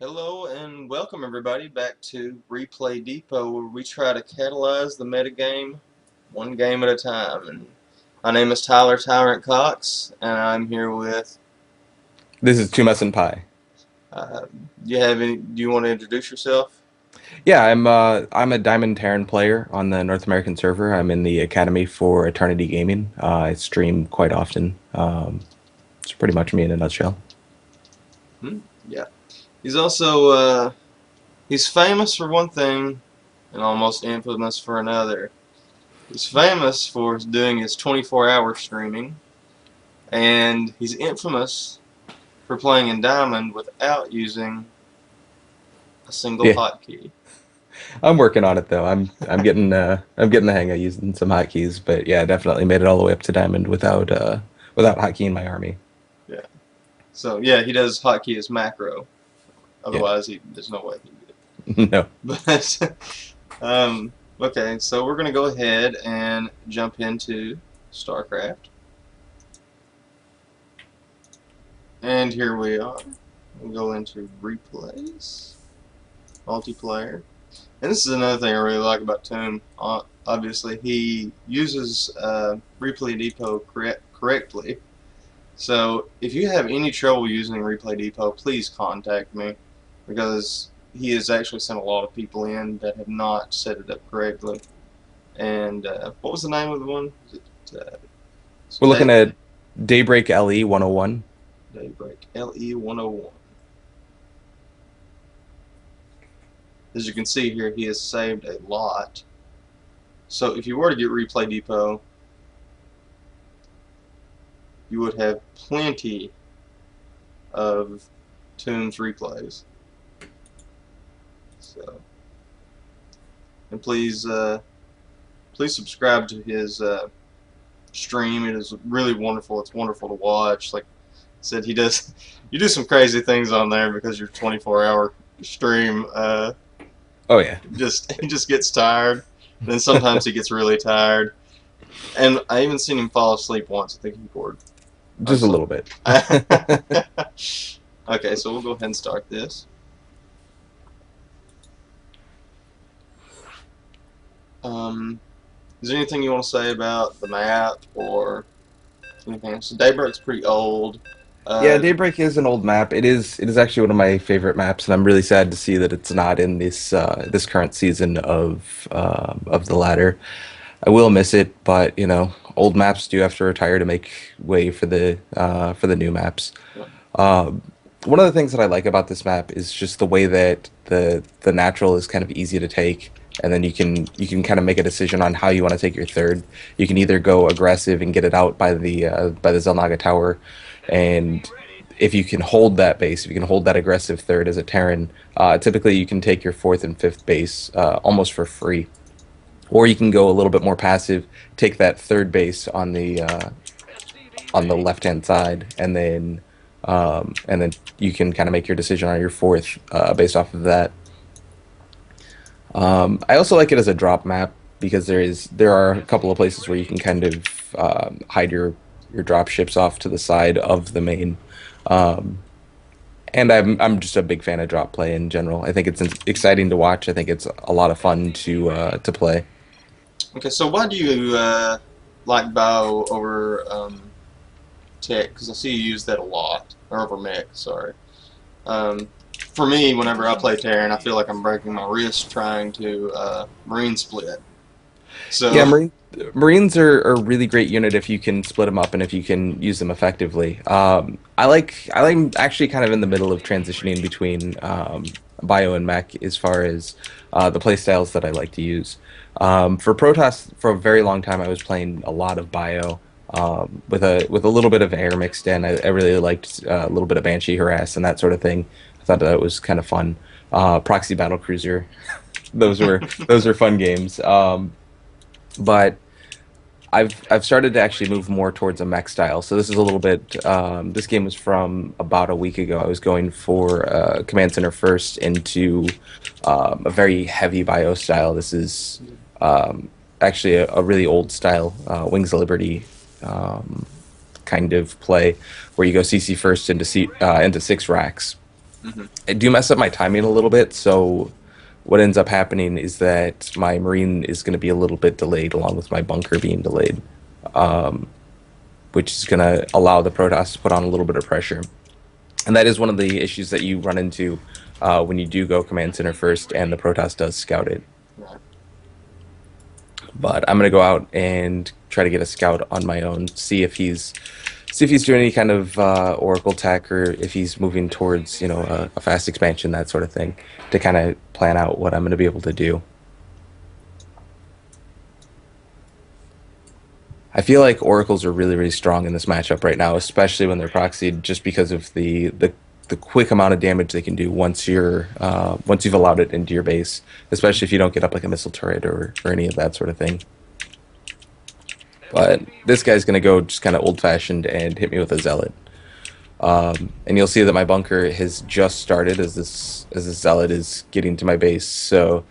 Hello and welcome everybody back to Replay Depot, where we try to catalyze the metagame one game at a time. And my name is Tyler Tyrant Cox, and I'm here with. This is Tumescentpie. Uh, Do you want to introduce yourself? Yeah, I'm a Diamond Terran player on the North American server. I'm in the Academy for Eternity Gaming. I stream quite often. It's pretty much me in a nutshell. Hmm? Yeah. He's also he's famous for one thing, and almost infamous for another. He's famous for doing his 24-hour streaming, and he's infamous for playing in Diamond without using a single Yeah, hotkey. I'm working on it though. I'm getting the hang of using some hotkeys, but yeah, definitely made it all the way up to Diamond without hotkey in my army. Yeah. So yeah, he does hotkey as macro. Yeah, Otherwise, there's no way he can no. do it. But okay, so we're gonna go ahead and jump into StarCraft, and here we are. We'll go into replays, multiplayer, and this is another thing I really like about Tomb. Obviously, he uses Replay Depot correctly. So if you have any trouble using Replay Depot, please contact me, because he has actually sent a lot of people in that have not set it up correctly. And what was the name of the one? Was it We're Day looking at Daybreak LE 101. Daybreak LE 101? As you can see here, he has saved a lot. So if you were to get Replay Depot, you would have plenty of Tombs replays. So, and please subscribe to his stream. It is really wonderful. It's wonderful to watch. Like I said, you do some crazy things on there because your 24-hour stream Oh yeah, he just gets tired. And then sometimes he gets really tired. And I even seen him fall asleep once at the keyboard. I just a was little bit. like, okay, so we'll go ahead and start this. Um, is there anything you want to say about the map or anything else? Daybreak's pretty old. Yeah, Uh, Daybreak is an old map. It is actually one of my favorite maps, and I'm really sad to see that it's not in this current season of the ladder. I will miss it, but old maps do have to retire to make way for the new maps. Um, One of the things that I like about this map is just the way that the natural is kind of easy to take, and then you can kind of make a decision on how you want to take your third. You can either go aggressive and get it out by the Zelnaga Tower, and if you can hold that base, if you can hold that aggressive third as a Terran, typically you can take your fourth and fifth base almost for free. Or you can go a little bit more passive, take that third base on the left hand side, and then you can kind of make your decision on your fourth based off of that. I also like it as a drop map because there are a couple of places where you can kind of hide your drop ships off to the side of the main. Um, and I'm just a big fan of drop play in general. I think it's exciting to watch. I think it's a lot of fun to play. okay, so why do you like Bio over Tech? Because I see you use that a lot. Or over Mech, sorry. Um, for me, whenever I play Terran, I feel like I'm breaking my wrist trying to Marine split. Yeah, So, Marines are a really great unit if you can split them up and if you can use them effectively. I like actually kind of in the middle of transitioning between Bio and Mech as far as the play styles that I like to use. For Protoss, for a very long time, I was playing a lot of Bio with a little bit of air mixed in. I really liked a little bit of Banshee harass and that sort of thing. I thought that was kind of fun. Proxy Battle Cruiser, those were fun games. But I've started to actually move more towards a mech style. So this is a little bit. This game was from about a week ago. I was going for Command Center first into a very heavy bio style. This is actually a really old style, Wings of Liberty kind of play, where you go CC first into into six racks. Hmm. I do mess up my timing a little bit, so what ends up happening is that my marine is going to be a little bit delayed, along with my bunker being delayed, which is going to allow the Protoss to put on a little bit of pressure. And that is one of the issues that you run into when you do go command center first, and the Protoss does scout it. Right. But I'm going to go out and try to get a scout on my own, see if he's doing any kind of Oracle tech, or if he's moving towards, a fast expansion, that sort of thing, to kind of plan out what I'm going to be able to do. I feel like Oracles are really, really strong in this matchup right now, especially when they're proxied, just because of the quick amount of damage they can do once you've allowed it into your base, especially if you don't get up like a missile turret or any of that sort of thing. But this guy's going to go just kind of old fashioned and hit me with a zealot. And you'll see that my bunker has just started as this zealot is getting to my base, so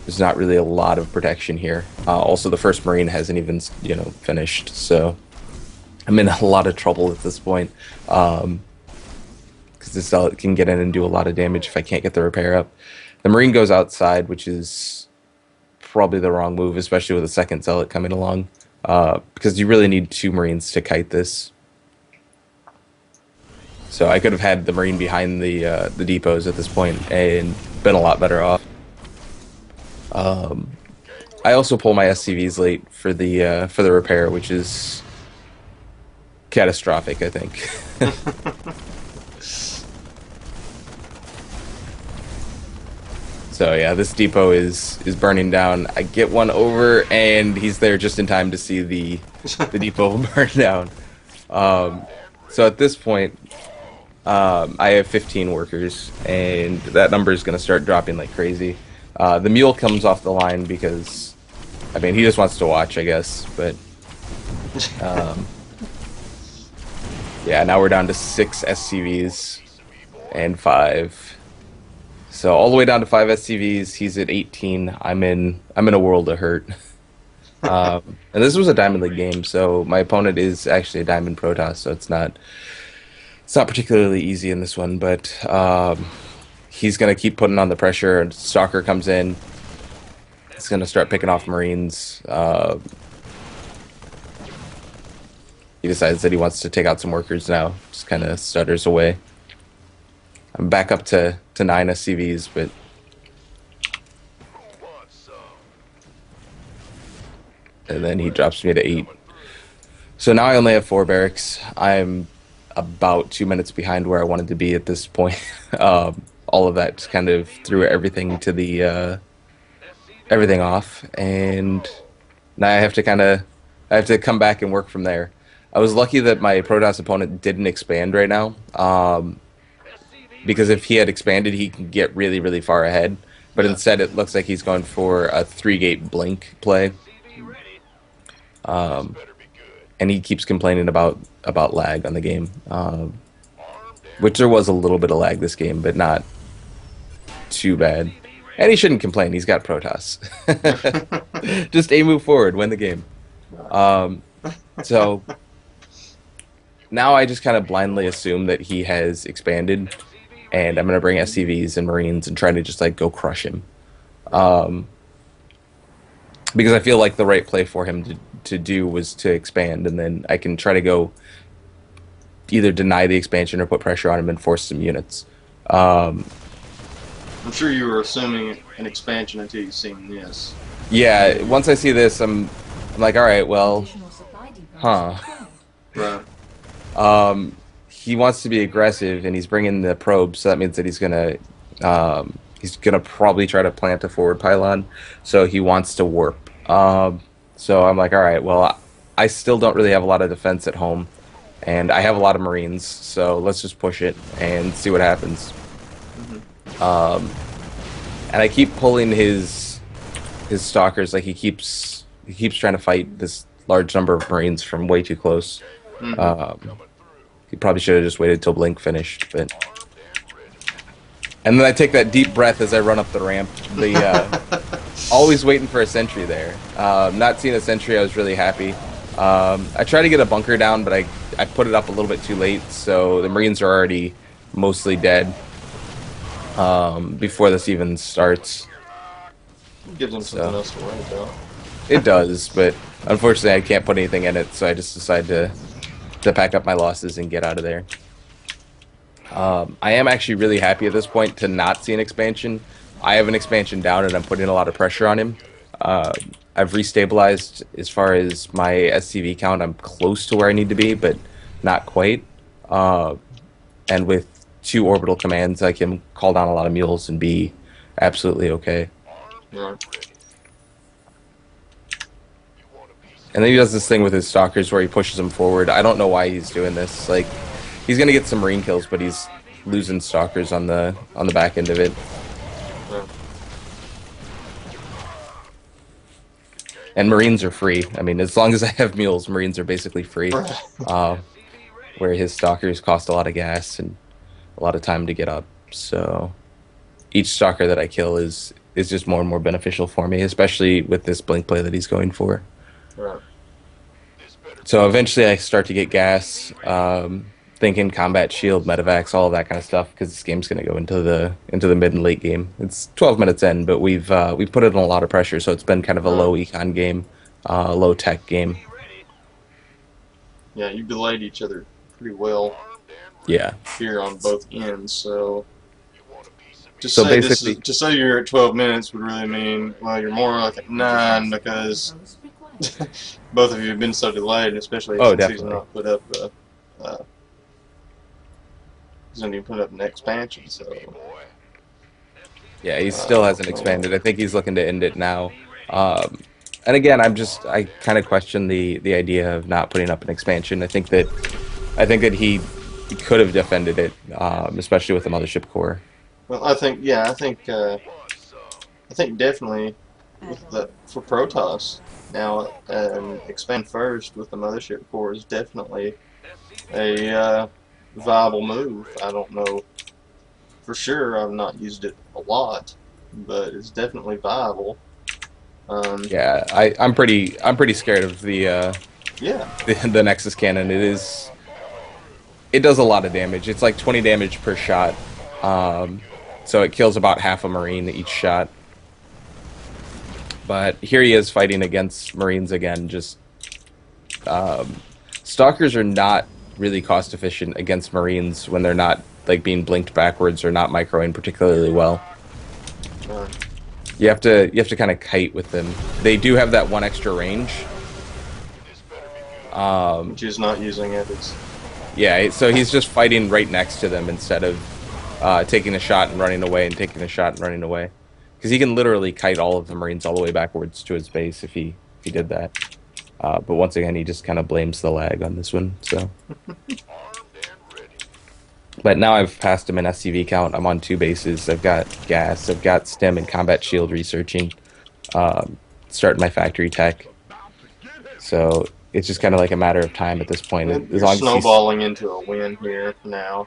there's not really a lot of protection here. Also, the first marine hasn't even finished, so I'm in a lot of trouble at this point. Because this zealot can get in and do a lot of damage if I can't get the repair up. The marine goes outside, which is probably the wrong move, especially with a second zealot coming along, because you really need two marines to kite this. So I could have had the marine behind the depots at this point and been a lot better off. I also pull my SCVs late for the repair, which is catastrophic, I think. So yeah, this depot is burning down. I get one over, and he's there just in time to see the depot burn down. So at this point, I have 15 workers, and that number is going to start dropping like crazy. The mule comes off the line because, I mean, he just wants to watch, I guess. But yeah, now we're down to 6 SCVs and 5. So all the way down to 5 SCVs. He's at 18. I'm in a world of hurt. And this was a Diamond League game, so my opponent is actually a Diamond Protoss, so it's not particularly easy in this one. But he's gonna keep putting on the pressure. And Stalker comes in. He's gonna start picking off Marines. He decides that he wants to take out some workers now. Just kind of stutters away. I'm back up to 9 SCVs, but and then he drops me to 8. So now I only have 4 barracks. I'm about 2 minutes behind where I wanted to be at this point. All of that just kind of threw everything to the everything off, and now I have to come back and work from there. I was lucky that my Protoss opponent didn't expand right now. Because if he had expanded, he can get really, really far ahead. But instead, it looks like he's going for a 3-gate blink play. And he keeps complaining about lag on the game. Which there was a little bit of lag this game, but not too bad. And he shouldn't complain. He's got Protoss. Just move forward, win the game. So now I just kind of blindly assume that he has expanded. And I'm going to bring SCVs and Marines and try to just like go crush him. Because I feel like the right play for him to do was to expand, and then I can try to go either deny the expansion or put pressure on him and force some units. I'm sure you were assuming an expansion until you've seen this. Yeah, once I see this, I'm like, all right, well, huh. Right. He wants to be aggressive, and he's bringing the probes, so that means that he's gonna probably try to plant a forward pylon. So he wants to warp. So I'm like, all right, well, I still don't really have a lot of defense at home, and I have a lot of Marines, so let's just push it and see what happens. And I keep pulling his stalkers, like he keeps trying to fight this large number of Marines from way too close. He probably should have just waited till Blink finished, but. And then I take that deep breath as I run up the ramp. Always waiting for a sentry there. Not seeing a sentry, I was really happy. I tried to get a bunker down, but I put it up a little bit too late, so the Marines are already mostly dead before this even starts. Gives them something So else to worry about. it does, but unfortunately, I can't put anything in it, so I just decided to pack up my losses and get out of there. I am actually really happy at this point to not see an expansion. I have an expansion down, and I'm putting a lot of pressure on him. Uh, I've restabilized as far as my SCV count. I'm close to where I need to be, but not quite. Uh, and with two orbital commands, I can call down a lot of mules and be absolutely okay. Right. And then he does this thing with his stalkers where he pushes them forward. I don't know why he's doing this. Like, he's gonna get some marine kills, but he's losing stalkers on the back end of it. Right. And marines are free. I mean, as long as I have mules, marines are basically free. Right. Uh, where his stalkers cost a lot of gas and a lot of time to get up. So each stalker that I kill is just more and more beneficial for me, especially with this blink play that he's going for. Right. So eventually, I start to get gas, thinking combat shield, medevacs, all of that kind of stuff, because this game's going to go into the mid and late game. It's 12 minutes in, but we've put it on a lot of pressure, so it's been kind of a Right. low econ game, low tech game. Yeah, you delayed each other pretty well Yeah. here on both ends. So So basically, to say you're at 12 minutes would really mean, well, you're more like at 9 because both of you have been so delayed, especially oh, since he's definitely. not put up uh, he's not even put up an expansion. So Yeah, he I still don't hasn't know. expanded. I think he's looking to end it now. Um, and again, I kind of question the idea of not putting up an expansion. I think that he could have defended it, especially with the mothership core. Well, I think yeah, I think definitely with the for Protoss now expand first with the mothership core is definitely a viable move. I don't know for sure. I've not used it a lot, but it's definitely viable. Um, Yeah, I'm pretty scared of yeah, the Nexus cannon. It does a lot of damage. It's like 20 damage per shot. Um, so it kills about half a marine each shot. But here he is fighting against marines again. Just stalkers are not really cost efficient against marines when they're not like being blinked backwards or not microing particularly well. uh, You have to kind of kite with them. They do have that one extra range. which is not using it. It's Yeah, so he's just fighting right next to them instead of taking a shot and running away and taking a shot and running away. Because he can literally kite all of the Marines all the way backwards to his base if he did that. But once again, he just kind of blames the lag on this one. So, but now I've passed him in SCV count. I'm on two bases. I've got gas. I've got stem and combat shield researching. Um, Starting my factory tech. So it's just kind of like a matter of time at this point. As you're long as he's snowballing into a win here now.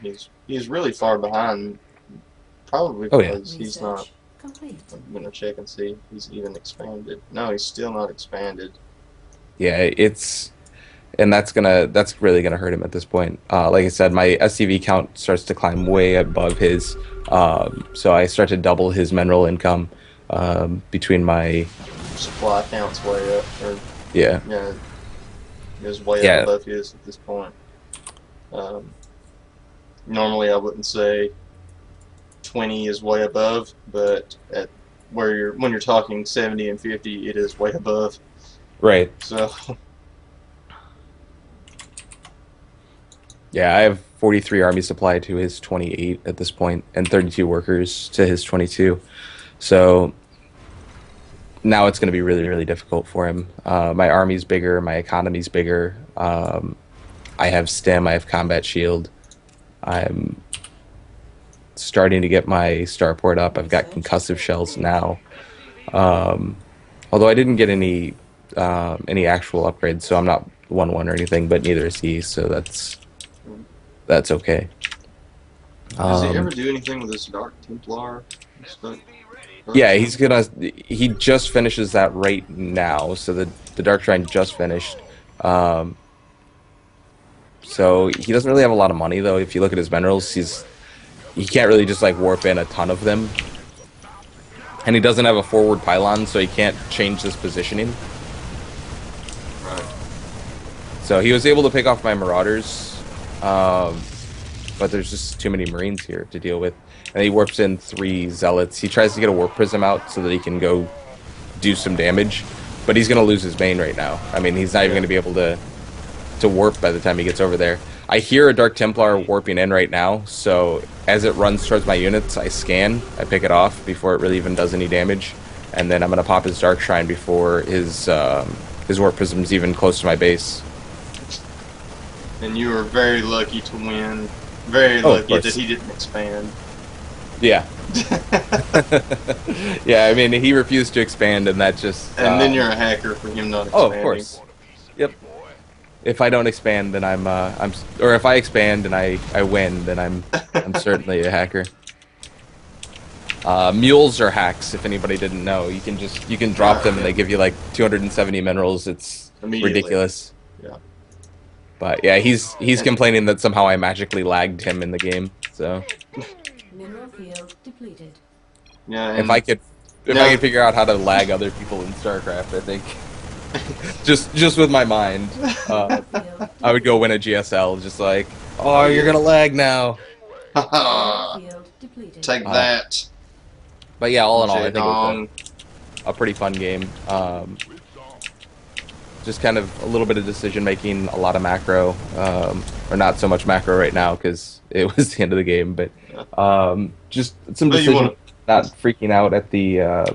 He's really far behind, probably oh yeah. because he's not. I'm gonna check and see if he's even expanded. No, he's still not expanded. Yeah, it's and that's really gonna hurt him at this point. Like I said, my SCV count starts to climb way above his, so I start to double his mineral income between my Supply count's way up, or yeah yeah, is way up yeah above his at this point. Um, Normally, I wouldn't say 20 is way above, but at where you're when you're talking 70 and 50, it is way above. right So yeah. I have 43 army supply to his 28 at this point, and 32 workers to his 22. So now it's going to be really difficult for him. My army's bigger, my economy's bigger. I have stem, I have combat shield. I'm starting to get my starport up. I've got concussive shells now. Although I didn't get any actual upgrades, so I'm not 1-1 or anything, but neither is he, so that's okay. does he ever Um, do anything with this Dark Templar stuff? yeah, he just finishes that right now, so the Dark Shrine just finished. Um, so he doesn't really have a lot of money though. If you look at his minerals, he can't really just like warp in a ton of them, and he doesn't have a forward pylon, so he can't change this positioning. Right. So he was able to pick off my Marauders, um, but there's just too many Marines here to deal with. And he warps in 3 Zealots. He tries to get a Warp Prism out so that he can go do some damage, but he's going to lose his main right now. I mean, he's not even Yeah. going to be able to warp by the time he gets over there. I hear a Dark Templar warping in right now, so as it runs towards my units, I scan, I pick it off before it really even does any damage, and then I'm going to pop his Dark Shrine before his Warp Prism's even close to my base. And you were very lucky to win. Very Oh, of lucky that course. he didn't expand. Yeah. Yeah, I mean, he refused to expand, and that just... And then you're a hacker for him not oh, of expanding. course. Yep. If I don't expand, then or if I expand and I win, then I'm certainly a hacker. Mules are hacks. If anybody didn't know, you can drop them and they give you like 270 minerals. It's Immediately. ridiculous. Yeah. But yeah, he's complaining that somehow I magically lagged him in the game. So Mineral field depleted. Yeah. if And I could now, figure out how to lag other people in StarCraft, I think just with my mind, I would go win a GSL. Just like, oh, you're gonna lag now. Mineral field depleted. take Uh, that. But yeah, all in all, I think it was Jaydong. a pretty fun game. Just kind of a little bit of decision making, a lot of macro, or not so much macro right now because it was the end of the game. But just some But you decision, want not freaking out at the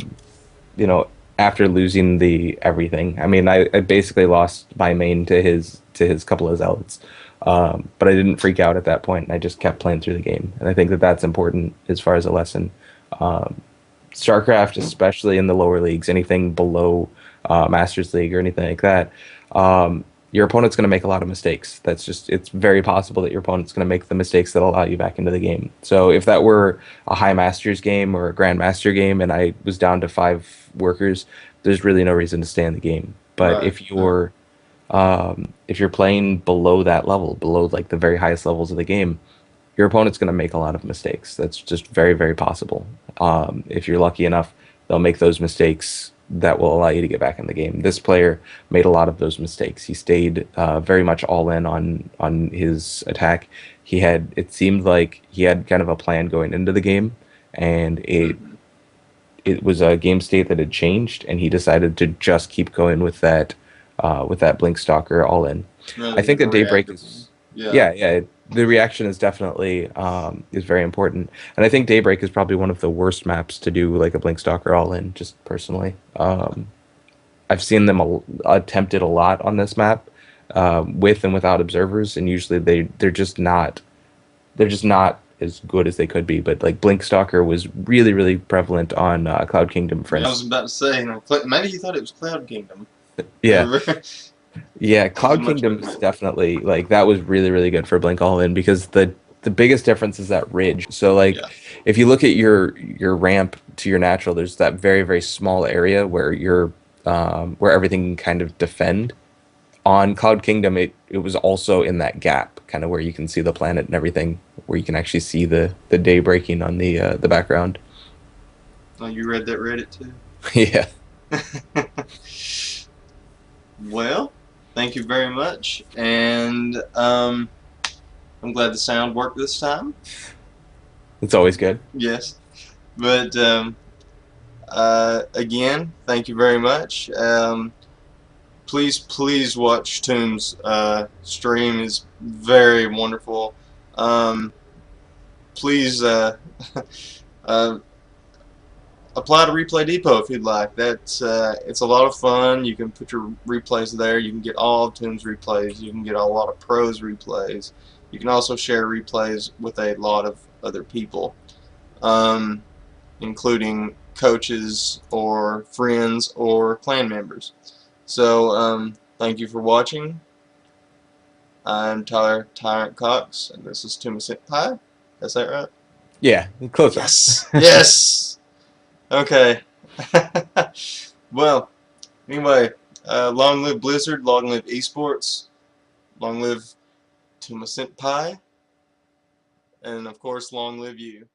you know after losing the everything. I mean, I basically lost my main to his couple of zealots, but I didn't freak out at that point, and I just kept playing through the game. And I think that that's important as far as a lesson. StarCraft, especially in the lower leagues, anything below Masters League or anything like that, your opponent's going to make a lot of mistakes. It's very possible that your opponent's going to make the mistakes that allow you back into the game. So if that were a high Masters game or a Grandmaster game and I was down to 5 workers, there's really no reason to stay in the game. But Right. if you're playing below that level, below like the very highest levels of the game, your opponent's going to make a lot of mistakes. That's just very, very possible. If you're lucky enough, they'll make those mistakes that will allow you to get back in the game. This player made a lot of those mistakes. He stayed very much all in on his attack. It seemed like he had kind of a plan going into the game, and it was a game state that had changed, and he decided to just keep going with that Blink Stalker all in. Rather I think than that Daybreak reactive. is Yeah. yeah. The reaction is definitely is very important, and I think Daybreak is probably one of the worst maps to do like a Blink Stalker all in. Just personally, I've seen them attempted a lot on this map, with and without observers, and usually they're just not as good as they could be. But like Blink Stalker was really really prevalent on Cloud Kingdom, for I was instance. about to say, maybe you thought it was Cloud Kingdom. Yeah, yeah, It was Cloud much Kingdom is better. definitely like that was really really good for Blink All In because the biggest difference is that ridge. So like Yeah. if you look at your ramp to your natural, there's that very very small area where where everything can kind of defend. On Cloud Kingdom, it was also in that gap, kind of where you can see the planet and everything, where you can actually see the day breaking on the background. Oh, you read that Reddit too? Yeah, Well, thank you very much, and I'm glad the sound worked this time. it's always good. Yes, but again, thank you very much. Please watch Tomb's stream. Is very wonderful. Please uh, apply to Replay Depot if you'd like. That's it's a lot of fun. You can put your replays there. You can get all of Tomb's replays. You can get a lot of pros replays. You can also share replays with a lot of other people, including coaches or friends or clan members. So thank you for watching. I'm Tyler Tyrant Cox, and this is Tumescentpie. Is that right? Yeah, close up. Yes. Yes. Okay. Well, anyway, long live Blizzard, long live esports, long live Tumescentpie, And of course, long live you.